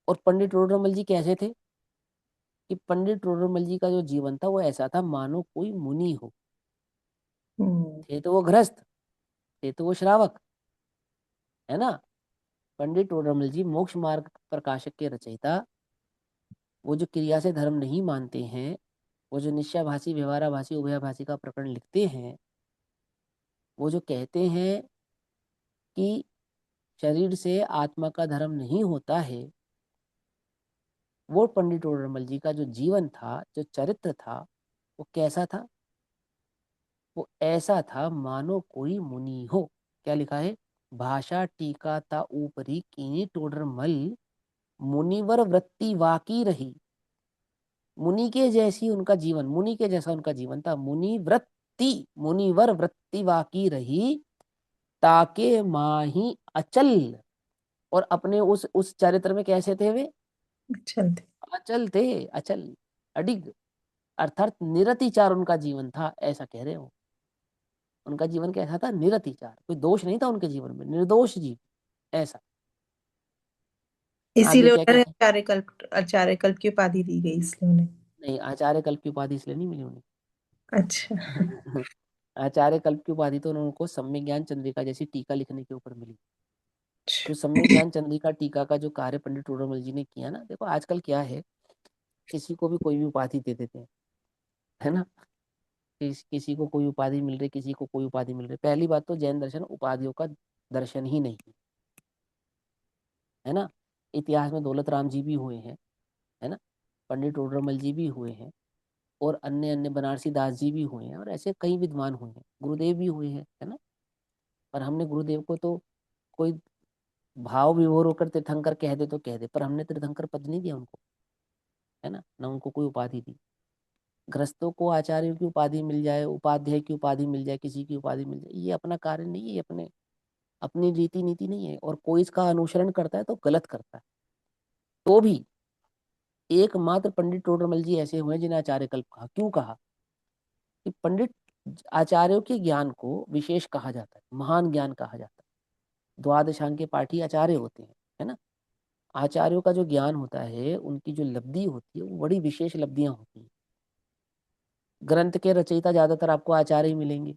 और पंडित टोडरमल जी कैसे थे कि पंडित टोडरमल जी का जो जीवन था वो ऐसा था मानो कोई मुनि हो। हम्म, थे तो वो गृहस्थ, थे तो वो श्रावक, है ना। पंडित टोडरमल जी मोक्ष मार्ग प्रकाशक के रचयिता, वो जो क्रिया से धर्म नहीं मानते हैं, वो जो निश्चयभाषी व्यवहाराभासी उभयभाषी का प्रकरण लिखते हैं, वो जो कहते हैं कि शरीर से आत्मा का धर्म नहीं होता है, वो पंडित टोडरमल जी का जो जीवन था, जो चरित्र था, वो कैसा था। वो ऐसा था मानो कोई मुनि हो। क्या लिखा है। भाषा टीका ता ऊपरी कीनी टोडरमल, मुनिवर वृत्ति वाकी रही। मुनि के जैसी उनका जीवन, मुनि के जैसा उनका जीवन था। मुनिवर वृत्ति वाकी रही, ताके माही अचल। और अपने उस चरित्र में कैसे थे वे। चलते। अचल थे, अचल, अडिग, अर्थात निरतिचार उनका जीवन था, ऐसा कह रहे हो। उनका जीवन कैसा था, निरतिचार, कोई दोष नहीं था उनके जीवन में, निर्दोष जीव, ऐसा। आगे इसीलिए क्या उन्हें कहते हैं। आचार्य कल्प की उपाधि दी गई, इसलिए उन्हें। नहीं, आचार्य कल्प की उपाधि इसलिए नहीं मिली उन्हें। अच्छा। आचार्य कल्प की उपाधि तो उनको सम्यक ज्ञान चंद्रिका जैसी टीका लिखने के ऊपर मिली। जो सम्यक ज्ञान चंद्रिका टीका का जो कार्य पंडित टोडरमल जी ने किया ना, देखो आजकल क्या है, किसी को भी कोई भी उपाधि दे देते हैं, है ना। किसी को कोई उपाधि मिल रही, किसी को कोई उपाधि मिल रही। पहली बात तो जैन दर्शन उपाधियों का दर्शन ही नहीं है ना। इतिहास में दौलत राम जी भी हुए हैं, है ना। पंडित टोडरमल जी भी हुए हैं, और अन्य अन्य बनारसी दास जी भी हुए हैं, और ऐसे कई विद्वान हुए हैं, गुरुदेव भी हुए हैं, है ना। पर हमने गुरुदेव को तो कोई भाव विभोर होकर तीर्थंकर कह दे तो कह दे, पर हमने तीर्थंकर पद नहीं दिया उनको, है ना, ना उनको कोई उपाधि दी। गृहस्थों को आचार्यों की उपाधि मिल जाए, उपाध्याय की उपाधि मिल जाए, किसी की उपाधि मिल जाए, ये अपना कार्य नहीं है, ये अपने अपनी रीति नीति नहीं है। और कोई इसका अनुसरण करता है तो गलत करता है। तो भी एकमात्र पंडित टोडरमल जी ऐसे हुए जिन्हें आचार्य कल्प कहा। क्यों कहा कि पंडित आचार्यों के ज्ञान को विशेष कहा जाता है, महान ज्ञान कहा जाता है। द्वादशांग के पाठी आचार्य होते हैं, है ना। आचार्यों का जो ज्ञान होता है, उनकी जो लब्धि होती है, वो बड़ी विशेष लब्धियां होती हैं। ग्रंथ के रचयिता ज्यादातर आपको आचार्य ही मिलेंगे,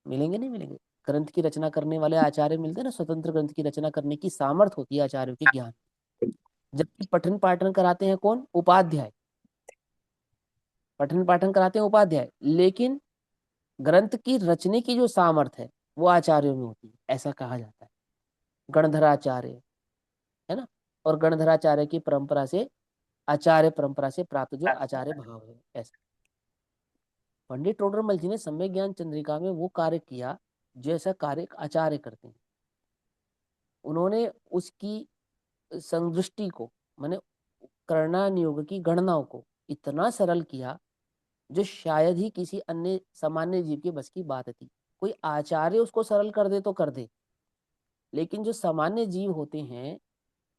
मिलेंगे नहीं मिलेंगे। ग्रंथ की रचना करने वाले आचार्य मिलते हैं ना, स्वतंत्र ग्रंथ की रचना करने की सामर्थ्य होती है आचार्यों के ज्ञान। जबकि पठन पाठन कराते हैं कौन, उपाध्याय। पठन पाठन कराते हैं उपाध्याय, लेकिन ग्रंथ की रचने की जो सामर्थ्य है वो आचार्यों में होती है, ऐसा कहा जाता है। गणधराचार्य, है ना। और गणधराचार्य की परंपरा से, आचार्य परंपरा से प्राप्त जो आचार्य भाव है, ऐसा। पंडित टोडरमल जी ने सम्यक ज्ञान चंद्रिका में वो कार्य किया जैसा कार्य एक आचार्य करते हैं। उन्होंने उसकी संदृष्टि को, माने करना नियोग की गणनाओं को इतना सरल किया, जो शायद ही किसी अन्य सामान्य जीव के बस की बात थी। कोई आचार्य उसको सरल कर दे तो कर दे, लेकिन जो सामान्य जीव होते हैं,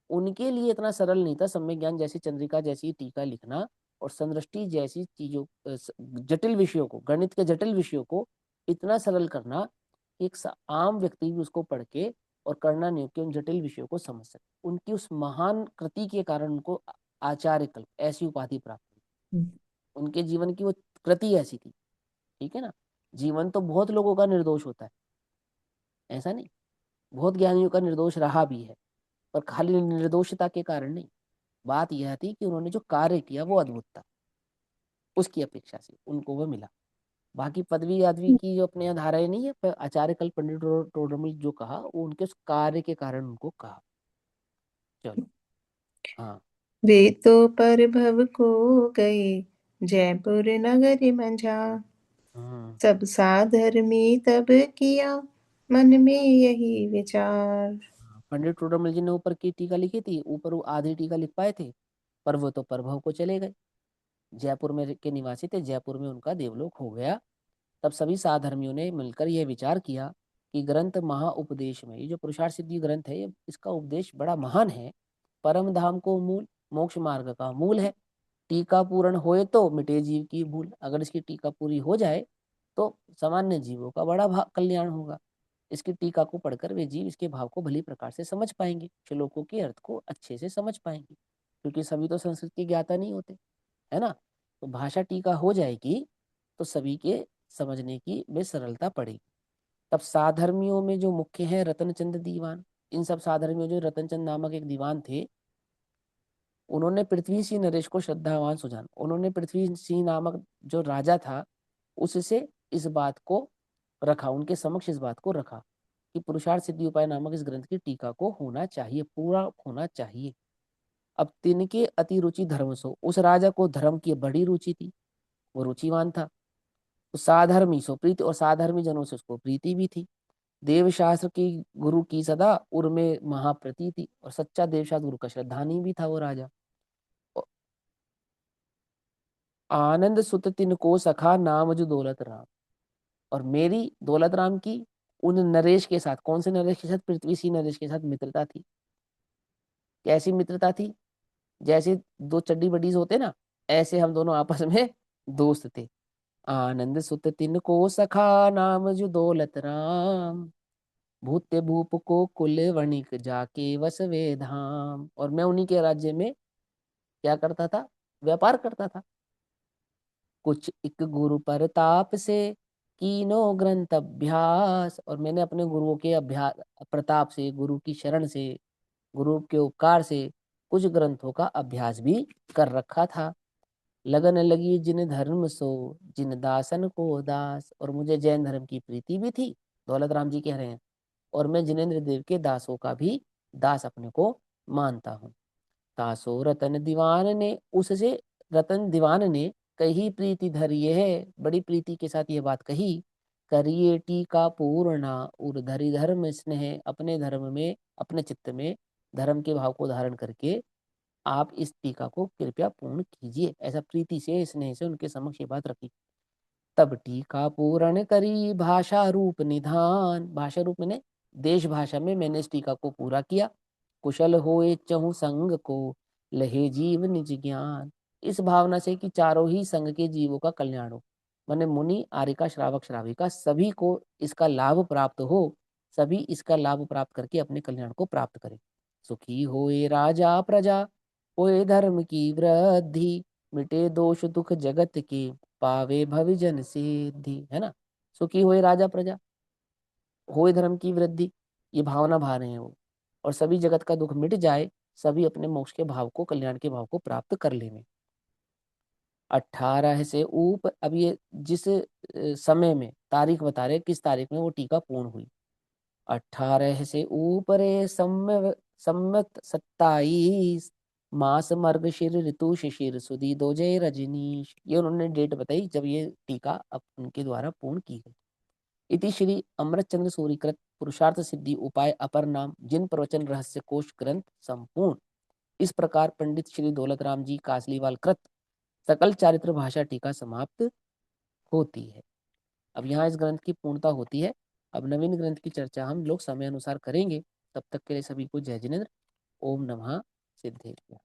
उनके लिए इतना सरल नहीं था सम्यक ज्ञान जैसी चंद्रिका जैसी टीका लिखना, और संदृष्टि जैसी चीजों, जटिल विषयों को, गणित के जटिल विषयों को इतना सरल करना कि एक आम व्यक्ति भी उसको पढ़ के और करना नहीं कि उन जटिल विषयों को समझ सके। उनकी उस महान कृति के कारण उनको आचार्य कल्प ऐसी उपाधि प्राप्त हुई। उनके जीवन की वो कृति ऐसी थी, ठीक है ना। जीवन तो बहुत लोगों का निर्दोष होता है, ऐसा नहीं, बहुत ज्ञानियों का निर्दोष रहा भी है, पर खाली निर्दोषता के कारण नहीं। बात यह थी कि उन्होंने जो कार्य किया वो अद्भुत था, उसकी अपेक्षा से उनको वो मिला। बाकी पदवी आदवी की जो अपने यहाँ धाराएं नहीं है, पर आचार्य कल पंडित टोडरमल जो कहा वो उनके उस कार्य के कारण उनको कहा। चलो, हाँ। वे तो पर भव को गए जयपुर नगर मंझा। हम्म। सब साधर्मी तब किया मन में यही विचार। पंडित टोडरमल जी ने ऊपर की टीका लिखी थी, ऊपर वो आधी टीका लिख पाए थे, पर वो तो प्रभव को चले गए। जयपुर में के निवासी थे, जयपुर में उनका देवलोक हो गया। तब सभी साधर्मियों ने मिलकर यह विचार किया कि ग्रंथ महाउपदेश में, ये जो पुरुषार्थ सिद्धि ग्रंथ है, ये इसका उपदेश बड़ा महान है, परम धाम को मूल, मोक्ष मार्ग का मूल है। टीका पूर्ण होए तो मिटे जीव की भूल। अगर इसकी टीका पूरी हो जाए तो सामान्य जीवों का बड़ा कल्याण होगा। इसकी टीका को पढ़कर वे जीव इसके भाव को भली प्रकार से समझ पाएंगे, श्लोकों के अर्थ को अच्छे से समझ पाएंगे, क्योंकि सभी तो संस्कृत के ज्ञाता नहीं होते, है ना। तो भाषा टीका हो जाएगी तो सभी के समझने की में सरलता पड़ेगी। तब साधर्मियों में जो मुख्य है रतनचंद दीवान, इन सब साधर्मियों जो रतनचंद नामक एक दीवान थे, उन्होंने पृथ्वी सिंह नरेश को श्रद्धावान सुजान, उन्होंने पृथ्वी सिंह नामक जो राजा था उससे इस बात को रखा, उनके समक्ष इस बात को रखा कि पुरुषार्थ सिद्धि उपाय नामक इस ग्रंथ की टीका को होना चाहिए, पूरा होना चाहिए। अब तिनके अति रुचि धर्म सो, उस राजा को धर्म की बड़ी रुचि थी, वो रुचिवान था। तो साधर्मी सो प्रीति, और साधर्मी जनों से उसको प्रीति भी थी। देवशास्त्र की गुरु की सदा उर्मे महाप्रती थी, और सच्चा देवशास्त्र गुरु का श्रद्धानी भी था वो राजा। आनंद सुत तिनको सखा नाम जो दौलत राम, और मेरी दौलत राम की उन नरेश के साथ, कौन से नरेश के साथ, पृथ्वी सिंह नरेश के साथ मित्रता थी। कैसी मित्रता थी? जैसे दो चड्डी बडीज होते ना, ऐसे हम दोनों आपस में दोस्त थे। आनंद सुत तिनको सखा नाम जो दौलत राम, भूत्य भूप को कुल वणिक जाके वसवे धाम। और मैं उन्हीं के राज्य में क्या करता था? व्यापार करता था। कुछ एक गुरु प्रताप से कीनो ग्रंथ अभ्यास, और मैंने अपने गुरुओं के अभ्यास प्रताप से, गुरु की शरण से, गुरु के उपकार से कुछ ग्रंथों का अभ्यास भी कर रखा था। लगन लगी जिन धर्म सो, जिन दासन को दास, और मुझे जैन धर्म की प्रीति भी थी, दौलत राम जी कह रहे हैं, और मैं जिनेन्द्र देव के दासों का भी दास अपने को मानता हूँ। तासो रतन दीवान ने, उससे रतन दीवान ने कही प्रीति धरिये है, बड़ी प्रीति के साथ ये बात कही। करिए टीका पूर्णा उर धरि धर्म स्नेह, अपने धर्म में, अपने चित्त में धर्म के भाव को धारण करके आप इस टीका को कृपया पूर्ण कीजिए। ऐसा प्रीति से, स्नेह से उनके समक्ष ये बात रखी। तब टीका पूर्ण करी भाषा रूप निधान, भाषा रूप मैंने देश भाषा में मैंने इस टीका को पूरा किया। कुशल होए चहु संग को, लहे जीव निज ज्ञान, इस भावना से कि चारों ही संग के जीवों का कल्याण हो, माने मुनि आर्यिका श्रावक श्राविका सभी को इसका लाभ प्राप्त हो, सभी इसका लाभ प्राप्त करके अपने कल्याण को प्राप्त करें। सुखी होए राजा प्रजा, होए धर्म की वृद्धि, मिटे दोष दुख जगत के, पावे भविजन सिद्धि, है ना। सुखी होए राजा प्रजा, होए धर्म की वृद्धि, ये भावना भा रहे हैं वो, और सभी जगत का दुख मिट जाए, सभी अपने मोक्ष के भाव को, कल्याण के भाव को प्राप्त कर लेंगे। 18 से ऊपर, अब ये जिस समय में तारीख बता रहे, किस तारीख में वो टीका पूर्ण हुई। 18 से ऊपर सम्मत 27 मास मर्ग शिर ऋतु शिशिर सुदी दो जय रजनीश, ये उन्होंने डेट बताई जब ये टीका अब उनके द्वारा पूर्ण की गई। इति श्री अमृतचंद्र सूरीकृत पुरुषार्थ सिद्धि उपाय अपर नाम जिन प्रवचन रहस्य कोश ग्रंथ संपूर्ण, इस प्रकार पंडित श्री दौलत राम जी कासलीवाल कृत सकल चारित्र भाषा टीका समाप्त होती है। अब यहाँ इस ग्रंथ की पूर्णता होती है। अब नवीन ग्रंथ की चर्चा हम लोग समय अनुसार करेंगे। तब तक के लिए सभी को जय जिनेन्द्र। ओम नमः सिद्धेश्वर।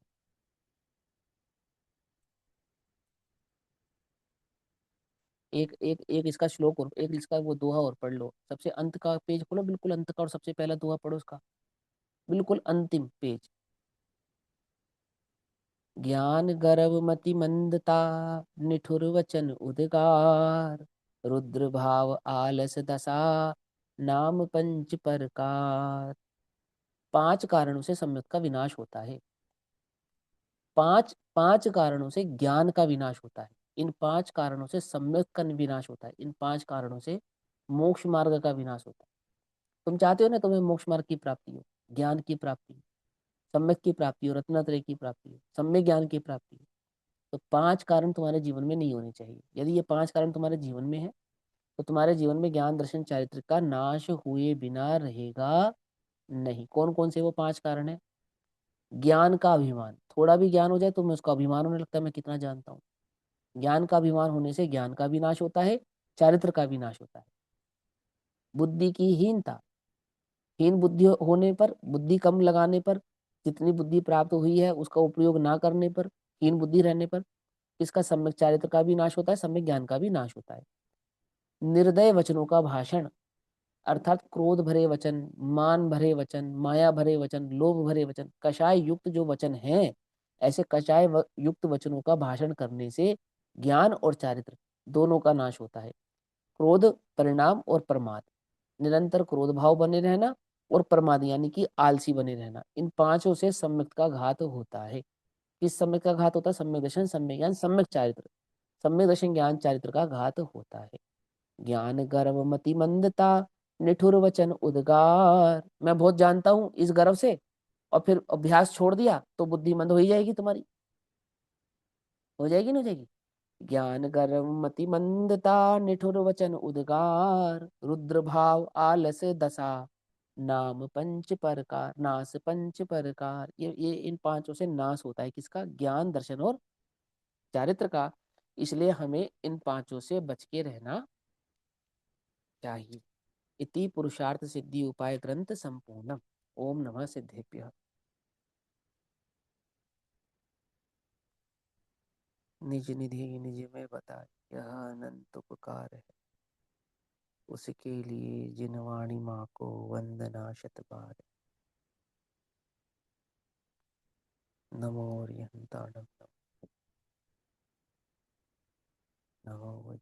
एक एक एक इसका श्लोक और एक इसका वो दोहा और पढ़ लो। सबसे अंत का पेज खोलो, बिल्कुल अंत का, और सबसे पहला दोहा पढ़ो उसका, बिल्कुल अंतिम पेज। ज्ञान गर्व मति मंदता, निठुर वचन उद्गार, रुद्र भाव आलस दशा, नाम पंच प्रकार। 5 कारणों से सम्यक का विनाश होता है। पांच पांच कारणों से ज्ञान का विनाश होता है। इन 5 कारणों से सम्यक का विनाश होता है। इन 5 कारणों से मोक्ष मार्ग का विनाश होता है। तुम चाहते हो ना तुम्हें मोक्ष मार्ग की प्राप्ति हो, ज्ञान की प्राप्ति, सम्यक की प्राप्ति हो, रत्नात्रय की प्राप्ति हो, सम्यक ज्ञान की प्राप्ति हो, तो 5 कारण तुम्हारे जीवन में नहीं होने चाहिए। यदि ये 5 कारण तुम्हारे जीवन में है तो तुम्हारे जीवन में ज्ञान दर्शन चारित्र का नाश हुए बिना रहेगा नहीं। कौन कौन से वो 5 कारण है? ज्ञान का अभिमान, थोड़ा भी ज्ञान हो जाए तो मैं उसका अभिमान होने लगता है, मैं कितना जानता हूँ। ज्ञान का अभिमान होने से ज्ञान का भी नाश होता है, चारित्र का भी नाश होता है। बुद्धि की हीनता, हीन बुद्धि होने पर, बुद्धि कम लगाने पर, जितनी बुद्धि प्राप्त हुई है उसका उपयोग ना करने पर, हीन बुद्धि रहने पर इसका सम्यक चारित्र का भी नाश होता है, सम्यक ज्ञान का भी नाश होता है। निर्दय वचनों का भाषण, अर्थात क्रोध भरे वचन, मान भरे वचन, माया भरे वचन, लोभ भरे वचन, कषाय युक्त जो वचन हैं, ऐसे युक्त वचनों का भाषण करने से ज्ञान और चारित्र दोनों का नाश होता है। क्रोध, परिणाम और प्रमाद, निरंतर क्रोध भाव बने रहना और प्रमाद यानी कि आलसी बने रहना, इन पांचों से सम्यक का घात होता है। किस सम्यक का घात होता है? सम्यक दर्शन, सम्यक ज्ञान, सम्यक चारित्र। सम्यक दर्शन ज्ञान चारित्र का घात होता है। ज्ञान गर्व मति मंदता, निठुर वचन उद्गार, मैं बहुत जानता हूं इस गर्व से, और फिर अभ्यास छोड़ दिया तो बुद्धि मंद हो ही जाएगी तुम्हारी। हो जाएगी ना, हो जाएगी। ज्ञान गर्व मति मंदता, निठुर वचन उद्गार, रुद्र भाव आलस दशा, नाम पंच प्रकार, नाश पंच प्रकार, ये इन पांचों से नाश होता है। किसका? ज्ञान दर्शन और चारित्र का। इसलिए हमें इन पांचों से बच के रहना चाहिए। इति पुरुषार्थ सिद्धि उपाय ग्रंथ संपूर्णम। ओम नमः सिद्धेभ्यः। निज निधि निज में बताए, यह अनंत उपकार है, उसके लिए जिन वाणी माँ को वंदना शत बार। नमो रियंताणम, नमो